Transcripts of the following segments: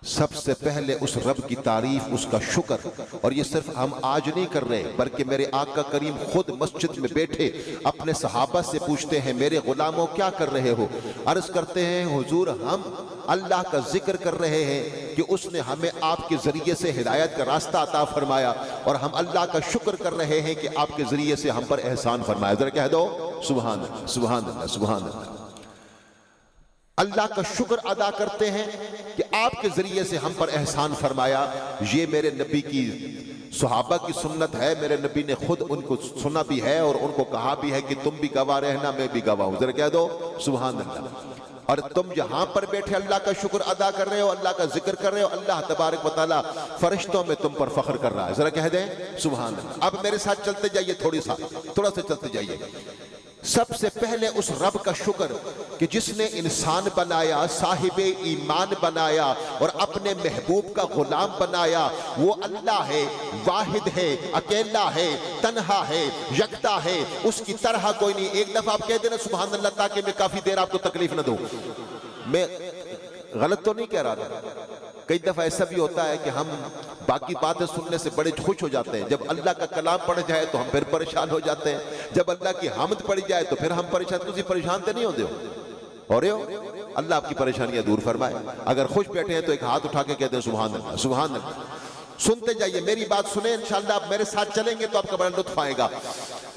سب سے پہلے اس رب کی تعریف، اس کا شکر. اور یہ صرف ہم آج نہیں کر رہے، بلکہ میرے آقا کریم خود مسجد میں بیٹھے اپنے صحابہ سے پوچھتے ہیں میرے غلاموں کیا کر رہے ہو؟ عرض کرتے ہیں حضور ہم اللہ کا ذکر کر رہے ہیں کہ اس نے ہمیں آپ کے ذریعے سے ہدایت کا راستہ عطا فرمایا، اور ہم اللہ کا شکر کر رہے ہیں کہ آپ کے ذریعے سے ہم پر احسان فرمایا. ذرا کہہ دو سبحان اللہ سبحان اللہ سبحان اللہ. اللہ کا شکر ادا کرتے ہیں کہ آپ کے ذریعے سے ہم پر احسان فرمایا. یہ میرے نبی کی صحابہ کی سنت ہے، میرے نبی نے خود ان کو سنا بھی ہے اور ان کو کہا بھی ہے کہ تم بھی گواہ رہنا، میں بھی گواہ ہوں. ذرا کہہ دو سبحان اللہ. اور تم یہاں پر بیٹھے اللہ کا شکر ادا کر رہے ہو، اللہ کا ذکر کر رہے ہو، اللہ تبارک و تعالیٰ فرشتوں میں تم پر فخر کر رہا ہے. ذرا کہہ دیں سبحان اللہ. اب میرے ساتھ چلتے جائیے، تھوڑا سا چلتے جائیے. سب سے پہلے اس رب کا شکر کہ جس نے انسان بنایا، صاحب ایمان بنایا اور اپنے محبوب کا غلام بنایا. وہ اللہ ہے، واحد ہے، اکیلا ہے، تنہا ہے، یکتا ہے، اس کی طرح کوئی نہیں. ایک دفعہ آپ کہہ دینا سبحان اللہ تاکہ میں کافی دیر آپ کو تکلیف نہ دوں. میں غلط تو نہیں کہہ رہا تھا. کئی دفعہ ایسا بھی ہوتا ہے کہ ہم باقی باتیں سننے سے بڑے خوش ہو جاتے ہیں، جب اللہ کا کلام پڑھ جائے تو ہم پھر پریشان ہو جاتے ہیں، جب اللہ کی حمد پڑھی جائے تو پھر ہم پریشان. تجھے پریشان تو نہیں ہوتے ہو رہے ہو؟ اللہ آپ کی پریشانیاں دور فرمائے. اگر خوش بیٹھے ہیں تو ایک ہاتھ اٹھا کے کہتے ہیں سبحان اللہ سبحان اللہ. سنتے جائیے، میری بات سنیں، انشاءاللہ آپ میرے ساتھ چلیں گے تو آپ کا بڑا لطف آئے گا.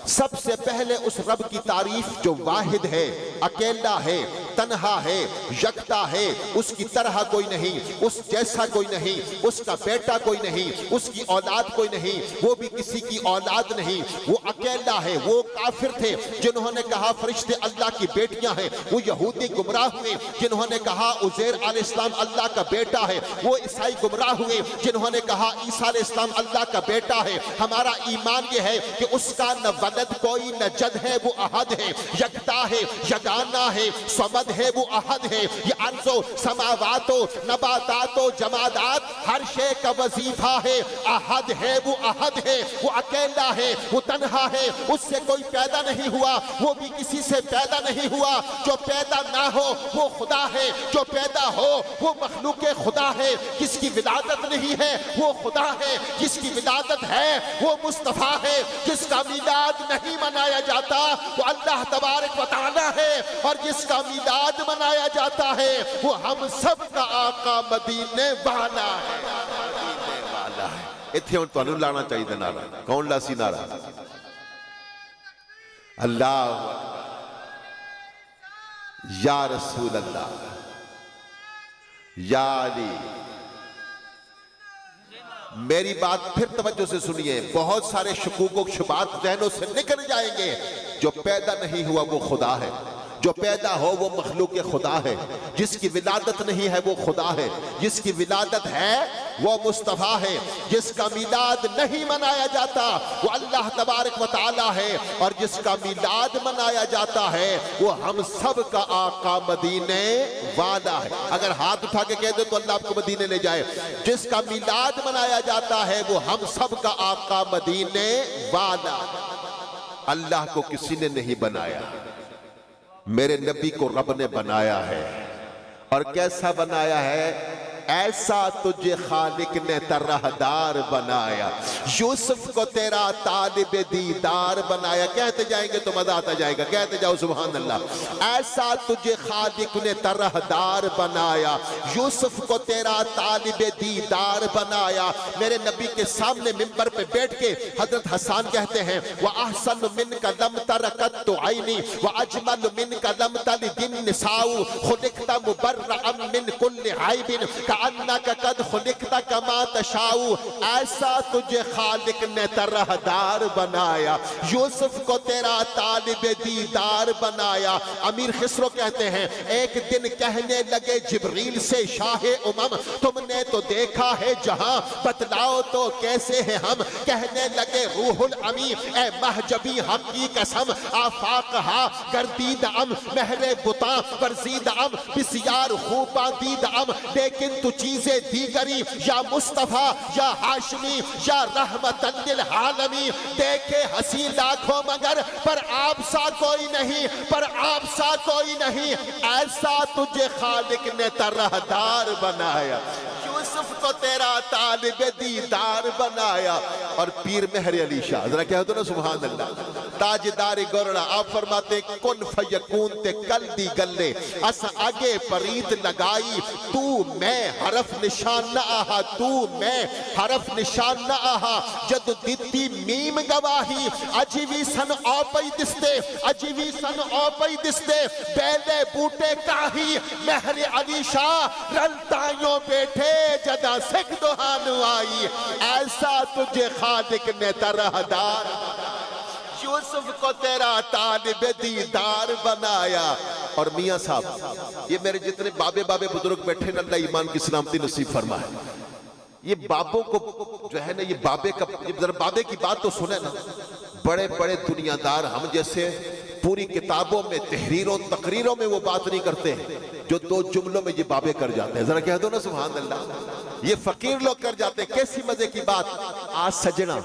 سب سے پہلے اس رب کی تعریف جو واحد ہے، اکیلا ہے، تنہا ہے، یکتا ہے، اس کی طرح کوئی نہیں، اس جیسا کوئی نہیں، اس کا بیٹا کوئی نہیں، اس کی اولاد کوئی نہیں، وہ بھی کسی کی اولاد نہیں، وہ اکیلا ہے. وہ کافر تھے جنہوں نے کہا فرشتے اللہ کی بیٹیاں ہیں، وہ یہودی گمراہ ہوئے جنہوں نے کہا عزیر علیہ السلام اللہ کا بیٹا ہے، وہ عیسائی گمراہ ہوئے جنہوں نے کہا عیسیٰ علیہ السلام اللہ کا بیٹا ہے. ہمارا ایمان یہ ہے کہ اس کا نہ ولد کوئی نہ جد ہے، وہ احد ہے، یکتا ہے، یگانہ ہے، صمد ہے، وہ احد ہے. یہ ارض و سماوات و نباتات و جمادات ہر شے کا وظیفہ ہے. احد ہے، وہ احد ہے، وہ اکیلا ہے، وہ تنہا ہے، اس سے کوئی پیدا نہیں ہوا، وہ بھی کسی سے پیدا نہیں ہوا. جو پیدا نہ ہو وہ خدا ہے، جو پیدا ہو وہ مخلوق خدا ہے. جس کی ولادت نہیں ہے وہ خدا ہے، جس کی ولادت ہے وہ مصطفیٰ ہے. جس کا میلاد نہیں منایا جاتا وہ اللہ تبارک و تعالی ہے، اور جس کا میلاد منایا جاتا ہے وہ ہم سب کا آقا مدینے والا ہے. مدینے والا ہے. اتھے ہوں تو انہوں لانا چاہیے نعرہ. کون لاسی نعرہ؟ اللہ یا رسول اللہ یا علی. میری بات پھر توجہ سے سنیے، بہت سارے شکوک و شبہات ذہنوں سے نکل جائیں گے. جو پیدا نہیں ہوا وہ خدا ہے، جو پیدا ہو وہ مخلوق خدا ہے. جس کی ولادت نہیں ہے وہ خدا ہے، جس کی ولادت ہے وہ مصطفیٰ ہے. جس کا میلاد نہیں منایا جاتا وہ اللہ تبارک و تعالی ہے، اور جس کا میلاد منایا جاتا ہے وہ ہم سب کا آقا مدینے والا ہے. اگر ہاتھ اٹھا کے کہہ دے تو اللہ آپ کو مدینے لے جائے. جس کا میلاد منایا جاتا ہے وہ ہم سب کا آقا مدینے والا. اللہ کو کسی نے نہیں بنایا، میرے نبی کو رب نے بنایا ہے. اور کیسا بنایا ہے؟ ایسا تجھے خالق نے طرحدار بنایا، یوسف کو تیرا طالب دیدار بنایا. کہتے جائیں گے تو مزہ آتا جائے گا، کہتے جاؤ سبحان اللہ. ایسا تجھے خالق نے طرحدار بنایا، یوسف کو تیرا طالب دیدار بنایا. میرے نبی کے سامنے منبر پہ بیٹھ کے حضرت حسان کہتے ہیں وَأَحْسَنُ مِنْكَ لَمْ تَرَكَتُ عَيْنِي وَأَجْمَلُ مِنْكَ لَمْ تَلِدِ النِّسَاءُ خُلِقْتَ مُبَرَّأً مِنْ كُلِّ عَيْبٍ کأنک قد خلقت کما تشاء. ایسا تجھے خالق نے طرحدار بنایا، یوسف کو تیرا طالب دیدار بنایا. امیر خسرو کہتے ہیں ایک دن کہنے لگے جبریل سے شاہ امم تم نے تو دیکھا ہے جہاں، بتلاؤ تو کیسے ہیں ہم. کہنے لگے روح الامی اے مہجبی ہم کی قسم، آفاق ہا گردید ام مہر بطاں ورزید ام بسیار خوباں دید ام. لیکن تو چیزیں دیگری یا مصطفیٰ یا ہاشمی یا رحمتاً للعالمین. دیکھے ہنسی لاکھوں مگر پر آپ سا کوئی نہیں، پر آپ سا کوئی نہیں. ایسا تجھے خالق نے طرحدار بنایا. کو تیرا طالب دیدار بنایا. اور پیر مہر علی شاہ ذرا کہہ دو نا سبحان اللہ. تاجدار گورڑا آپ فرماتے کن فیکون تے کل دی گلے اس آگے پریت لگائی. تو میں حرف نشان نہ آہا, تو میں حرف نشان نہ آہا. جد دیتی میم گواہی عجیوی سن آپئی دستے, عجیوی سن آپئی دستے. بیلے بوٹے کاہی مہر علی شاہ رلتائیوں بیٹھے جدا سکھ دہانو آئی. ایسا تجھے خالق نے ترہدار, یوسف کو تیرا طالب دیدار بنایا. اور میاں صاحب یہ میرے جتنے بابے بزرگ بیٹھے نا, اللہ ایمان کی سلامتی نصیب فرمائے. یہ بابوں کو جو ہے نا, یہ بابے کی بات تو سنیں نا. بڑے بڑے دنیا دار ہم جیسے پوری کتابوں میں تحریروں تقریروں میں وہ بات نہیں کرتے جو 2 جملوں میں یہ بابے کر جاتے ہیں. ذرا کہہ دو نا سبحان اللہ. یہ فقیر لوگ کر جاتے ہیں. کیسی مزے کی بات. آج سجنا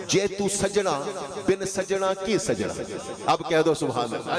جے تو سجنا بن سجنا کی سجنا. اب کہہ دو سبحان اللہ.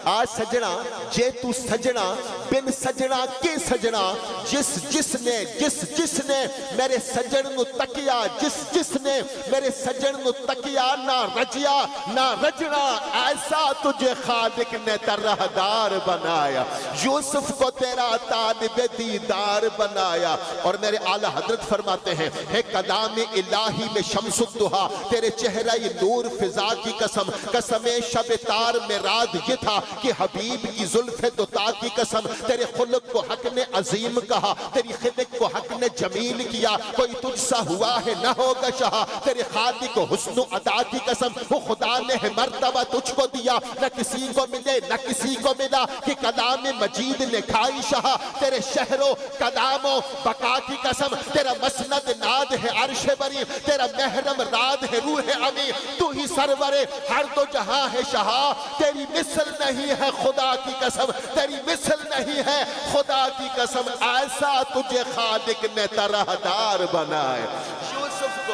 آج سجنا جے تو سجنا بن سجنا کی سجنا. جس نے میرے سجن نو تکیا, جس نے میرے سجن نو تکیا, نہ رجیا نہ رجنا. ایسا تجھے خالق نے ترہدار بنایا. یوسف کو تیرا طالب دیدار بنایا. اور میرے اعلیٰ حضرت فرماتے ہیں ہے کلام الہی میں شمس الدہا, تیرے چہرہ نور فضا کی قسم. قسم شب تار میں رات یہ تھا کہ حبیب کی زلف دوتا کی قسم. تیرے خلق کو حق نے عظیم کہا, تیری خلق کو حق نے جمیل کیا. کوئی تجھ سا ہوا ہے نہ ہوگا شاہ, تیرے خالق کو حسن و عطا کی قسم. وہ خدا نے مرتبہ تجھ کو دیا, نہ کسی کو ملے نہ کسی کو ملا, کہ کلام مجید نے کھائی شاہ. تیرے شہر و کلام و بقا کی قسم. تیرا مسند ناد ہے عرش بری, تیرا محرم راد ہے روح امی. تو ہی سرور ہر دو جہاں ہے شاہ. تیری مثل نہیں ہے خدا کی قسم, تیری مثل نہیں ہے خدا کی قسم. ایسا تجھے خالق نے ترہدار بنائے. یوسف کو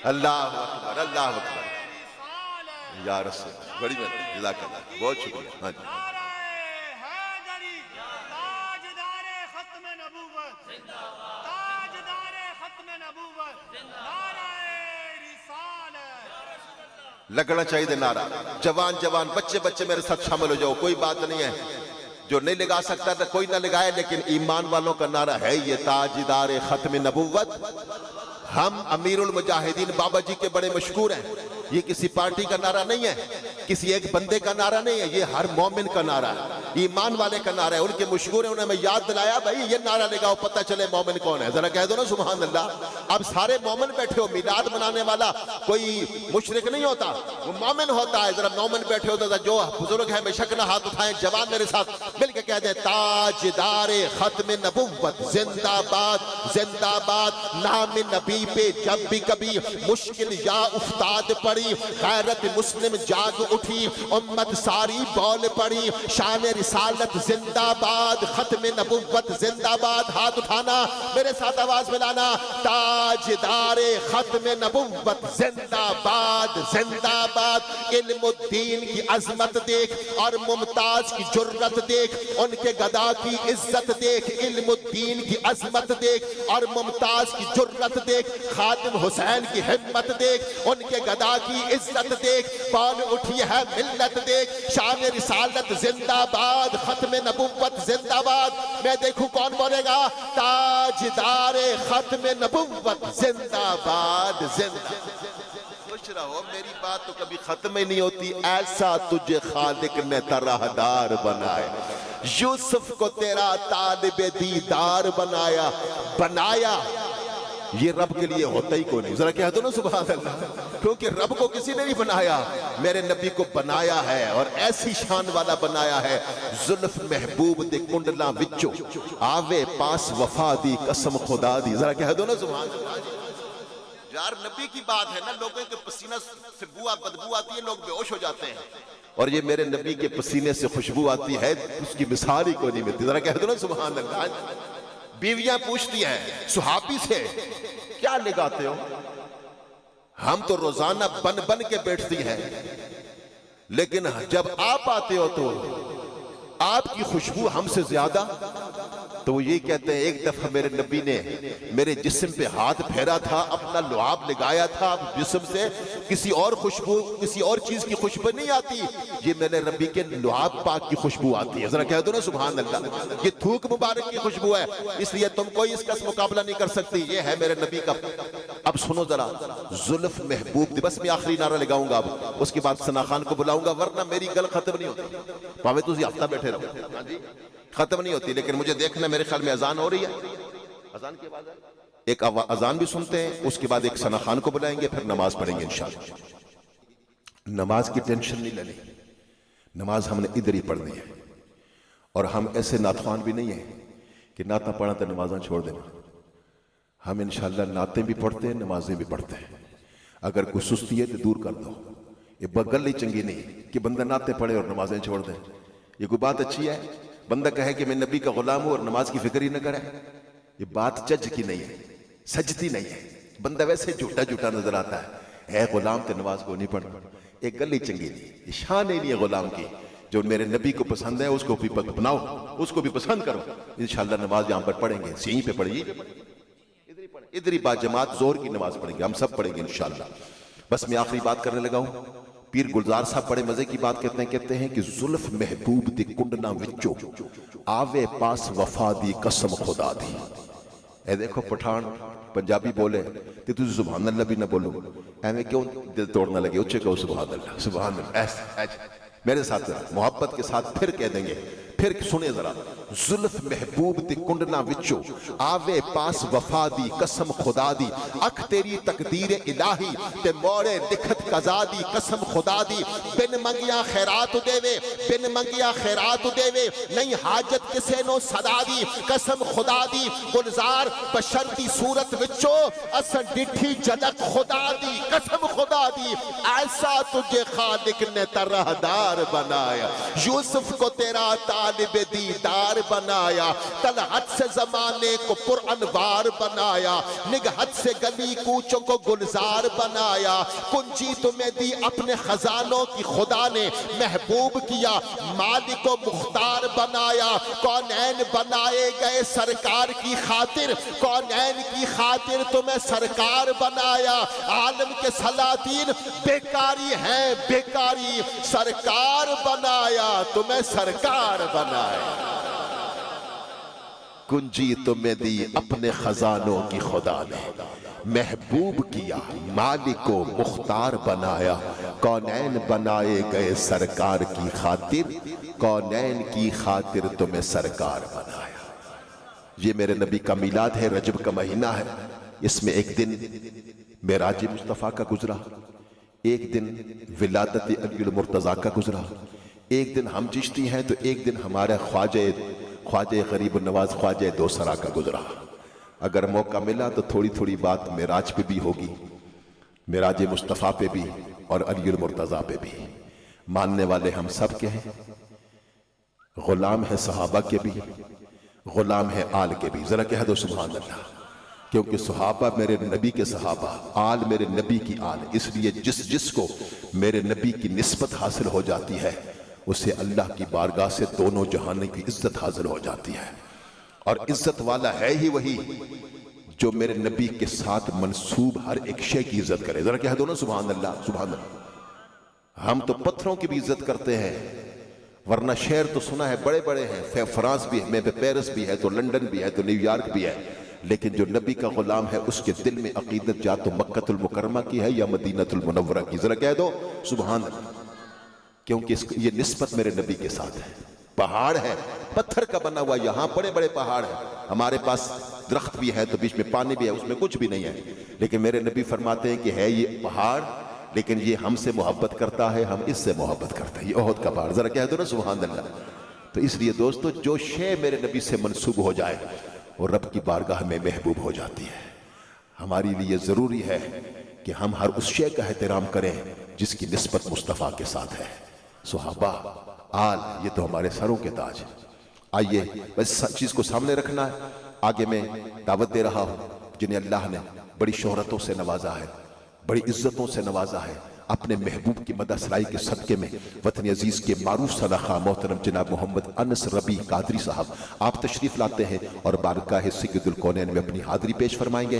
اللہ اکبر اللہ اکبر یا رسول. بڑی مہربانی, جزاک اللہ, بہت شکریہ. ہاں جی. لگنا چاہیے دے نعرہ. جوان بچے میرے ساتھ شامل ہو جاؤ, کوئی بات نہیں ہے. جو نہیں لگا سکتا تھا کوئی نہ لگائے, لیکن ایمان والوں کا نعرہ ہے یہ تاجدار ختم نبوت. ہم امیر المجاہدین بابا جی کے بڑے مشکور ہیں. یہ کسی پارٹی کا نعرہ نہیں ہے, کسی ایک بندے کا نعرہ نہیں ہے, یہ ہر مومن کا نعرہ ہے, ایمان والے کا نعرہ ہے. ان کے مشکور ہیں, انہیں میں یاد دلایا بھائی یہ نعرہ لگاؤ پتہ چلے مومن کون ہے. ذرا کہہ دو نا سبحان اللہ. اب سارے مومن بیٹھے ہو, میلاد منانے والا کوئی مشرک نہیں ہوتا, وہ مومن ہوتا ہے. ذرا مومن بیٹھے ہوتا ہے, جو بزرگ ہیں بے شک نہ ہاتھ اٹھائیں. جوان میرے ساتھ مل کے کہہ دیں تاجدار ختم نبوت زندہ باد زندہ باد. نام نبی پہ جب بھی کبھی مشکل یا افتاد پڑی, غیرت مسلم جاگ اٹھی, امت ساری بول پڑی. شان رسالت زندہ باد, ختم نبوت زندہ باد. ہاتھ اٹھانا, میرے ساتھ آواز ملانا. تاجدار ختم نبوت زندہ باد زندہ باد. علم الدین کی عظمت دیکھ اور ممتاز کی جرت دیکھ, ان کے گدا کی عزت دیکھ. علم الدین کی عظمت دیکھ اور ممتاز کی جرت دیکھ. خاتم حسین کی ہمت دیکھ, ان کے گدا کی عزت دیکھ. بال اٹھی ہے ملت دیکھ. شان رسالت زندہ باد, ختم نبوت زندہ باد. میں دیکھوں کون بولے گا. تاجدار ختم نبوت زندہ باد زندہ. خوش رہو, میری بات تو کبھی ختم ہی نہیں ہوتی. ایسا تجھے خالق نے ترہدار بنائے. یوسف کو تیرا طالب دیدار بنایا. یہ رب کے لیے ہوتا ہی کوئی نہیں. ذرا کہہ دو نا سبحان اللہ. کیونکہ رب کو کسی نے نہیں بنایا, میرے نبی کو بنایا ہے, اور ایسی شان والا بنایا ہے. زلف محبوب دے کنڈلاں وچوں آوے پاس وفا دی قسم خدا دی. ذرا کہہ دو نا سبحان اللہ. یار نبی کی بات ہے نا, لوگوں کے پسینہ سے بدبو آتی ہے, لوگ بے ہوش ہو جاتے ہیں, اور یہ میرے نبی کے پسینے سے خوشبو آتی ہے, اس کی مثال ہی کوئی نہیں ملتی. ذرا کہہ دو نا سبحان اللہ. بیویاں پوچھتی ہیں صحابی سے کیا لگاتے ہو. ہم تو روزانہ بن کے بیٹھتی ہیں, لیکن جب آپ آتے ہو تو آپ کی خوشبو ہم سے زیادہ تو وہ یہ کہتے ہیں ایک دفعہ میرے نبی نے میرے جسم پہ ہاتھ پھیرا تھا، اپنا لعاب لگایا تھا، جسم سے کسی اور خوشبو، کسی اور چیز کی خوشبو نہیں آتی، یہ میرے نبی کے لعاب پاک کی خوشبو آتی ہے۔ ذرا کہہ دو نا سبحان اللہ، یہ تھوک مبارک کی خوشبو ہے، اس لیے تم کوئی اس کا مقابلہ نہیں کر سکتی، یہ ہے میرے نبی کا۔ اب سنو ذرا، زلف محبوب دی، بس میں آخری نعرہ لگاؤں گا اب، اس کے بعد ثنا خان کو بلاؤں گا، ورنہ میری گل ختم نہیں ہوتی، پاوے تسی ہفتہ بیٹھے رہو، ختم نہیں ہوتی۔ لیکن مجھے دیکھنا، میرے خیال میں اذان ہو رہی ہے، اذان کی آواز ہے، ایک اذان بھی سنتے ہیں، اس کے بعد ایک ثنا خان کو بلائیں گے، پھر نماز پڑھیں گے انشاءاللہ۔ نماز کی ٹینشن نہیں لینی، نماز ہم نے ادھر ہی پڑھنی ہے، اور ہم ایسے نعت خوان بھی نہیں ہیں کہ نعتیں پڑھیں تو نمازاں چھوڑ دیں۔ ہم انشاءاللہ نعتیں بھی پڑھتے ہیں، نمازیں بھی پڑھتے ہیں۔ اگر کوئی سستی ہے تو دور کر دو، یہ بگل ہی چنگی نہیں کہ بندہ نعتیں پڑھے اور نمازیں چھوڑ دیں۔ یہ کوئی بات اچھی ہے؟ بندہ کہے کہ میں نبی کا غلام ہوں اور نماز کی فکر ہی نہ کرے، یہ بات چج کی نہیں ہے، سجتی نہیں ہے۔ بندہ ویسے جھوٹا جھوٹا نظر آتا ہے غلام تو نماز کو نہیں پڑھتا، ایک گل ہی چنگی نہیں، یہ شان ہی نہیں ہے غلام کی۔ جو میرے نبی کو پسند ہے اس کو بھی اپناؤ، اس کو بھی پسند کرو، انشاءاللہ نماز یہاں پر پڑھیں گے، سیئیں پہ پڑھیے، ادھر ہی با جماعت زور کی نماز پڑھیں گے، ہم سب پڑھیں گے انشاءاللہ۔ بس میں آخری بات کرنے لگا ہوں، پیر گلزار صاحب بڑے مزے کی بات کہتے ہیں کہ زلف محبوب دی کنڈنا وچو آوے پاس وفا دی قسم خدا دی۔ اے دیکھو پٹھان پنجابی بولے تو تجھے سبحان اللہ بھی نہ بولو، ایویں کیوں دل توڑنا لگے، اچھے کہو سبحان اللہ، سبحان اللہ، ایسے میرے ساتھ محبت کے ساتھ پھر کہہ دیں گے، پھر سنیں ذرا، زلف محبوب دی کنڈنا وچو آوے پاس وفا دی قسم خدا دی، اکھ تیری تقدیر الہی تے موڑے لکھت قضا دی قسم خدا دی، بن منگیا خیرات دے وے، بن منگیا خیرات دے وے، نہیں حاجت کسے نو صدا دی قسم خدا دی، گلزار بشر دی صورت وچو اسن ڈٹھی جھلک خدا دی قسم خدا دی، ایسا تجھے خالق نے طرحدار بنایا، یوسف کو تیرا طالب دیدار بنایا، طلعت سے زمانے کو پر انوار بنایا، نگہت سے گلی کوچوں کو گلزار بنایا، کنجی تمہیں دی اپنے خزانوں کی خدا نے، محبوب کیا مالک و مختار بنایا، کونین بنائے گئے سرکار کی خاطر، کونین کی خاطر تمہیں سرکار بنایا، عالم کے سلاطین بیکاری ہیں بیکاری، سرکار بنایا تمہیں سرکار بنایا، کنجی تمہیں دی اپنے خزانوں کی خدا نے، محبوب کیا مالک و مختار بنایا، کونین بنائے گئے سرکار کی خاطر، کونین کی خاطر تمہیں سرکار بنایا۔ یہ میرے نبی کا میلاد ہے، رجب کا مہینہ ہے، اس میں ایک دن معراج مصطفیٰ کا گزرا، ایک دن ولادت علی المرتضیٰ کا گزرا، ایک دن ہم چشتی ہیں تو ایک دن ہمارا خواجہ غریب النواز خواجہ دوسرا کا گزرا۔ اگر موقع ملا تو تھوڑی تھوڑی بات معراج پہ بھی ہوگی، معراج مصطفیٰ پہ بھی اور علی المرتضیٰ پہ بھی۔ ماننے والے ہم سب کے ہیں، غلام ہیں صحابہ کے بھی، غلام ہیں آل کے بھی، ذرا کہہ دو سبحان اللہ، کیونکہ صحابہ میرے نبی کے صحابہ، آل میرے نبی کی آل، اس لیے جس کو میرے نبی کی نسبت حاصل ہو جاتی ہے اسے اللہ کی بارگاہ سے دونوں جہان کی عزت حاصل ہو جاتی ہے، اور عزت والا ہے ہی وہی جو میرے نبی کے ساتھ منسوب ہر ایک شے کی عزت کرے، ذرا کہہ دو نا سبحان اللہ سبحان اللہ۔ ہم تو پتھروں کی بھی عزت کرتے ہیں، ورنہ شہر تو سنا ہے بڑے بڑے ہیں، فرانس بھی ہے، پیرس بھی ہے تو لندن بھی ہے تو نیو یارک بھی ہے، لیکن جو نبی کا غلام ہے اس کے دل میں عقیدت یا تو مکہ المکرمہ کی ہے یا مدینہ المنورہ کی، ذرا کہہ دو سبحان اللہ، کیونکہ یہ نسبت میرے نبی کے ساتھ ہے۔ پہاڑ ہے پتھر کا بنا ہوا، یہاں بڑے بڑے پہاڑ ہیں، ہمارے پاس درخت بھی ہے تو بیچ میں پانی بھی ہے، اس میں کچھ بھی نہیں ہے، لیکن میرے نبی فرماتے ہیں کہ ہے یہ پہاڑ لیکن یہ ہم سے محبت کرتا ہے، ہم اس سے محبت کرتے ہیں، یہ احد کا پہاڑ، ذرا کہہ دو نا سبحان اللہ۔ تو اس لیے دوستو جو شے میرے نبی سے منسوب ہو جائے اور رب کی بارگاہ میں محبوب ہو جاتی ہے۔ ہمارے لیے ضروری ہے کہ ہم ہر اس شے کا احترام کریں جس کی نسبت مصطفیٰ کے ساتھ ہے۔ صحابہ آل یہ تو ہمارے سروں کے تاج ہیں۔ آئیے بس چیز کو سامنے رکھنا ہے، آگے میں دعوت دے رہا ہوں جنہیں اللہ نے بڑی شہرتوں سے نوازا ہے، بڑی عزتوں سے نوازا ہے، اپنے محبوب کی مدح سرائی کے صدقے میں وطن عزیز کے معروف صدقہ محترم جناب محمد انس ربی قادری صاحب آپ تشریف لاتے ہیں اور بارگاہ سید الکونین میں اپنی حاضری پیش فرمائیں گے۔